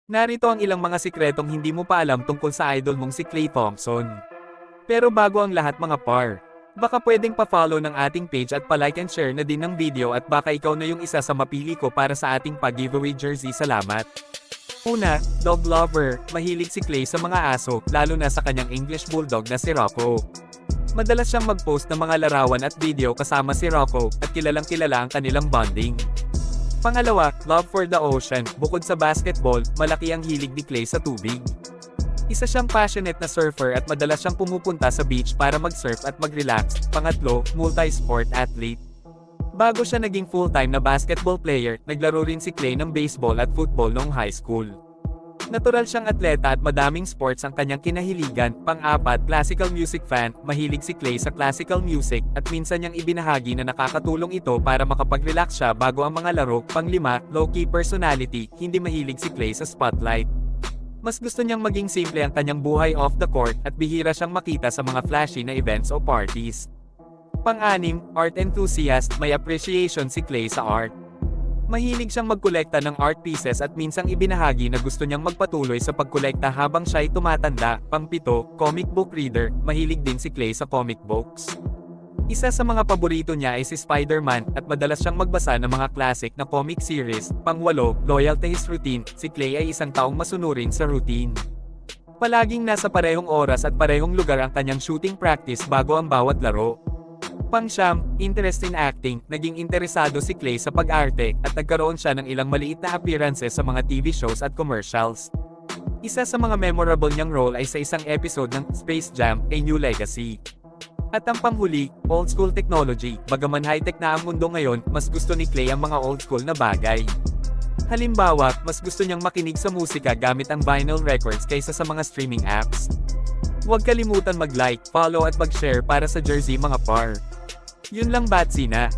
Narito ang ilang mga sikretong hindi mo pa alam tungkol sa idol mong si Klay Thompson. Pero bago ang lahat mga par, baka pwedeng pa-follow ng ating page at pa-like and share na din ng video at baka ikaw na yung isa sa mapili ko para sa ating pag-giveaway jersey. Salamat! Una, dog lover, mahilig si Klay sa mga aso, lalo na sa kanyang English Bulldog na si Rocco. Madalas siyang mag-post ng mga larawan at video kasama si Rocco, at kilalang kilala ang kanilang bonding. Pangalawa, love for the ocean. Bukod sa basketball, malaki ang hilig ni Klay sa tubig. Isa siyang passionate na surfer at madalas siyang pumupunta sa beach para mag-surf at mag-relax. Pangatlo, multi-sport athlete. Bago siya naging full-time na basketball player, naglaro rin si Klay ng baseball at football noong high school. Natural siyang atleta at madaming sports ang kanyang kinahiligan. Pang-apat, classical music fan, mahilig si Klay sa classical music, at minsan niyang ibinahagi na nakakatulong ito para makapag-relax siya bago ang mga laro. Pang-lima, low-key personality, hindi mahilig si Klay sa spotlight. Mas gusto niyang maging simple ang kanyang buhay off the court, at bihira siyang makita sa mga flashy na events o parties. Pang-anim, art enthusiast, may appreciation si Klay sa art. Mahilig siyang magkolekta ng art pieces at minsang ibinahagi na gusto niyang magpatuloy sa pagkolekta habang siya'y tumatanda. Pang-pito, comic book reader, mahilig din si Klay sa comic books. Isa sa mga paborito niya ay si Spider-Man, at madalas siyang magbasa ng mga classic na comic series. Pang-walo, loyal to his routine, si Klay ay isang taong masunurin sa routine. Palaging nasa parehong oras at parehong lugar ang kanyang shooting practice bago ang bawat laro. Pang-siyam, interest in acting, naging interesado si Klay sa pag-arte, at nagkaroon siya ng ilang maliit na appearances sa mga TV shows at commercials. Isa sa mga memorable niyang role ay sa isang episode ng Space Jam: A New Legacy. At ang panghuli, old school technology. Bagaman high-tech na ang mundo ngayon, mas gusto ni Klay ang mga old school na bagay. Halimbawa, mas gusto niyang makinig sa musika gamit ang vinyl records kaysa sa mga streaming apps. Huwag kalimutan mag-like, follow at mag-share para sa jersey mga par. Yun lang, Batsy na.